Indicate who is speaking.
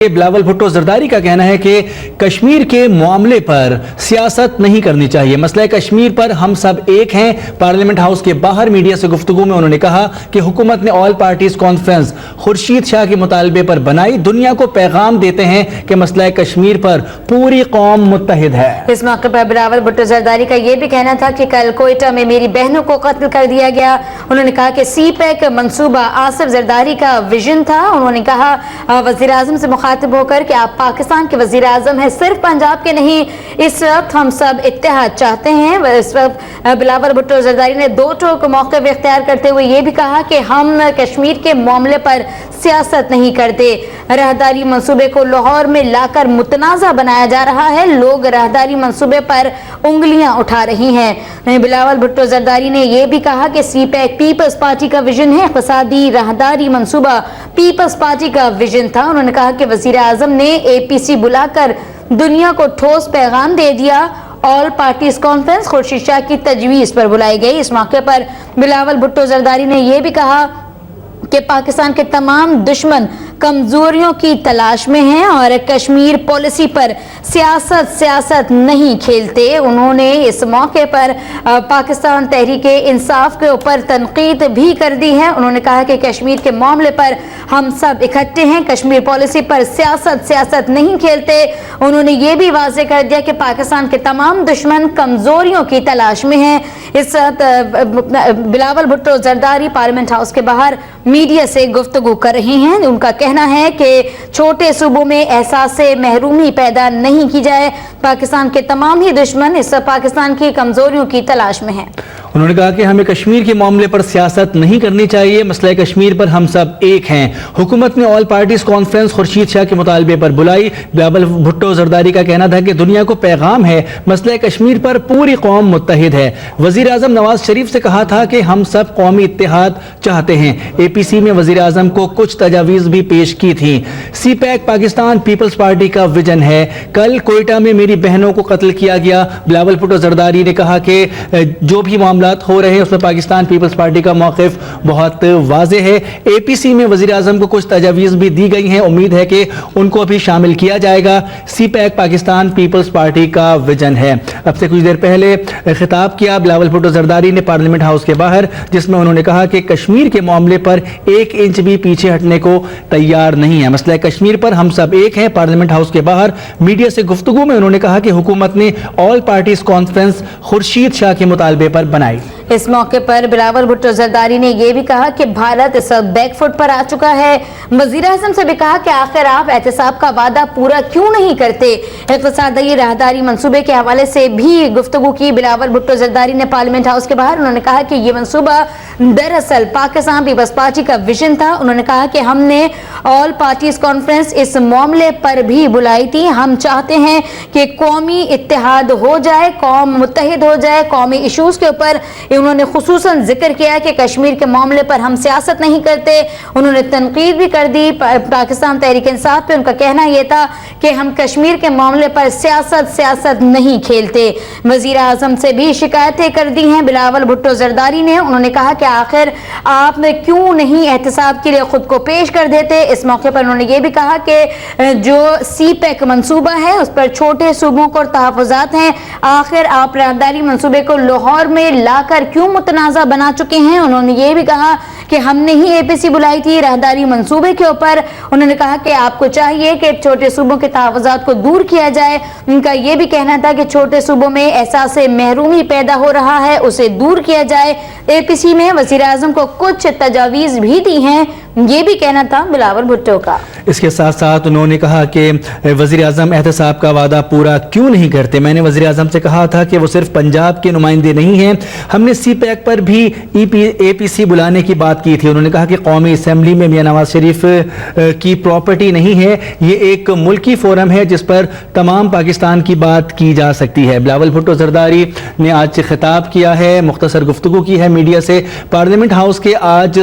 Speaker 1: بلاول بھٹو زرداری کا کہنا ہے کہ کشمیر کے معاملے پر سیاست نہیں کرنی چاہیے. مسئلہ کشمیر پر ہم سب ایک ہیں. پارلیمنٹ ہاؤس کے باہر میڈیا سے گفتگو میں انہوں نے کہا کہ حکومت نے all parties conference Khurshid Shah کے مطالبے پر بنائی. دنیا کو پیغام دیتے ہیں کہ مسئلہ کشمیر پر پوری قوم متحد ہے.
Speaker 2: اس موقع پر بلاول بھٹو زرداری کا یہ بھی کہنا تھا کہ کل کوئٹہ میں میری بہنوں کو قتل کر دیا گیا. انہوں نے کہا کہ سی پیک منصوبہ آصف زرداری کا ویژن تھا. انہوں نے کہا وزیر اعظم سے مخاطب ہو کر کہ آپ پاکستان کے وزیر اعظم ہیں, صرف پنجاب کے نہیں. اس وقت ہم سب اتحاد چاہتے ہیں. اس وقت بلاول بھٹو زرداری نے دو ٹوک موقع اختیار کرتے ہوئے یہ بھی کہا کہ ہم کشمیر کے معاملے پر سیاست نہیں کرتے. راہداری منصوبے کو لاہور میں لا کر متنازع بنایا جا رہا ہے. لوگ راہداری منصوبے پر انگلیاں اٹھا رہی ہیں. بلاول بھٹو زرداری نے یہ بھی کہا کہ سی پیک پیپلز پارٹی کا ویژن ہے. اقتصادی راہداری منصوبہ پیپلز پارٹی کا ویژن تھا. انہوں نے کہا کہ وزیر اعظم نے اے پی سی بلا کر دنیا کو ٹھوس پیغام دے دیا. All parties conference Khurshid Shah کی تجویز پر بلائی گئی. اس موقع پر بلاول بھٹو زرداری نے یہ بھی کہا کہ پاکستان کے تمام دشمن کمزوریوں کی تلاش میں ہیں اور کشمیر پالیسی پر سیاست نہیں کھیلتے. انہوں نے اس موقع پر پاکستان تحریک انصاف کے اوپر تنقید بھی کر دی ہے. انہوں نے کہا کہ کشمیر کے معاملے پر ہم سب اکٹھے ہیں. کشمیر پالیسی پر سیاست نہیں کھیلتے. انہوں نے یہ بھی واضح کر دیا کہ پاکستان کے تمام دشمن کمزوریوں کی تلاش میں ہیں. اس وقت بلاول بھٹو زرداری پارلیمنٹ ہاؤس کے باہر میڈیا سے گفتگو کر رہے ہیں. ان کا کہنا ہے کہ چھوٹے صوبوں میں احساس محرومی پیدا نہیں کی جائے. پاکستان کے تمام ہی دشمن اس پاکستان کی کمزوریوں کی تلاش میں ہیں.
Speaker 1: انہوں نے کہا کہ ہمیں کشمیر کے معاملے پر سیاست نہیں کرنی چاہیے. مسئلہ کشمیر پر ہم سب ایک ہیں. حکومت نے all parties conference Khurshid Shah کے مطالبے پر بلائی. بلاول بھٹو زرداری کا کہنا تھا کہ دنیا کو پیغام ہے مسئلہ کشمیر پر پوری قوم متحد ہے. وزیر اعظم نواز شریف سے کہا تھا کہ ہم سب قومی اتحاد چاہتے ہیں. اے پی سی میں وزیر اعظم کو کچھ تجاویز بھی پیش کی تھی. سی پیک پاکستان پیپلز پارٹی کا ویژن ہے. کل کوئٹہ میں میری بہنوں کو قتل کیا گیا. بلاول بھٹو زرداری نے کہا کہ جو بھی معاملات ہو رہے ہیں اس میں پاکستان پیپلز پارٹی کا موقف بہت واضح ہے. اے پی سی میں وزیر اعظم کو کچھ تجاویز بھی دی گئی ہیں. امید ہے کہ ان کو بھی شامل کیا جائے گا. سی پیک پاکستان پیپلز پارٹی کا ویژن ہے. اب سے کچھ دیر پہلے خطاب کیا بلاول بھٹو زرداری نے پارلیمنٹ ہاؤس کے باہر, جس میں انہوں نے کہا کہ کشمیر کے معاملے پر ایک انچ بھی پیچھے ہٹنے کو تیار نہیں ہے. مسئلہ کشمیر پر ہم سب ایک ہیں. پارلیمنٹ ہاؤس کے باہر میڈیا سے گفتگو میں انہوں نے کہا کہ حکومت نے all parties conference Khurshid Shah کے مطالبے پر بنائی.
Speaker 2: اس موقع پر بلاول بھٹو زرداری نے یہ بھی کہا کہ بھارت اس وقت بیک فٹ پر آ چکا ہے. وزیر اعظم سے بھی کہا کہ آخر آپ احتساب کا وعدہ پورا کیوں نہیں کرتے. اقتصادی راہداری منصوبے کے حوالے سے بھی گفتگو کی بلاول بھٹو زرداری نے پارلیمنٹ ہاؤس کے باہر. انہوں نے کہا کہ یہ منصوبہ دراصل پاکستان پیپلز پارٹی کا ویژن تھا. انہوں نے کہا کہ ہم نے آل پارٹیز کانفرنس اس معاملے پر بھی بلائی تھی. ہم چاہتے ہیں کہ قومی اتحاد ہو جائے, قوم متحد ہو جائے. قومی ایشوز کے اوپر انہوں نے خصوصاً ذکر کیا کہ کشمیر کے معاملے پر ہم سیاست نہیں کرتے. انہوں نے تنقید بھی کر دی پاکستان تحریک انصاف پہ. ان کا کہنا یہ تھا کہ ہم کشمیر کے معاملے پر سیاست نہیں کھیلتے. وزیر اعظم سے بھی شکایتیں کر دی ہیں بلاول بھٹو زرداری نے. انہوں نے کہا کہ آخر آپ نے کیوں نہیں احتساب کے لیے خود کو پیش کر دیتے. اس موقع پر انہوں نے یہ بھی کہا کہ جو سی پیک منصوبہ ہے اس پر چھوٹے صوبوں کو تحفظات ہیں. آخر آپ راہداری منصوبے کو لاہور میں لا کر کیوں متنازع بنا چکے ہیں. انہوں نے یہ بھی کہا کہ ہم نے ہی اے پی سی بلائی تھی راہداری منصوبے کے اوپر. انہوں نے کہا کہ آپ کو چاہیے کہ چھوٹے صوبوں کے تحفظات کو دور کیا جائے. ان کا یہ بھی کہنا تھا کہ چھوٹے صوبوں میں احساس محرومی پیدا ہو رہا ہے, اسے دور کیا جائے. اے پی سی میں وزیر اعظم کو کچھ تجاویز بھی دی ہیں. یہ بھی کہنا تھا بلاول بھٹو کا.
Speaker 1: اس کے ساتھ ساتھ انہوں نے کہا کہ وزیر اعظم احتساب کا وعدہ پورا کیوں نہیں کرتے. میں نے وزیر اعظم سے کہا تھا کہ وہ صرف پنجاب کے نمائندے نہیں ہیں. ہم نے سی پیک پر بھی اے پی سی بلانے کی بات کی تھی. انہوں نے کہا کہ قومی اسمبلی میں میاں نواز شریف کی پراپرٹی نہیں ہے. یہ ایک ملکی فورم ہے جس پر تمام پاکستان کی بات کی جا سکتی ہے. بلاول بھٹو زرداری نے آج خطاب کیا ہے, مختصر گفتگو کی ہے میڈیا سے. پارلیمنٹ ہاؤس کے آج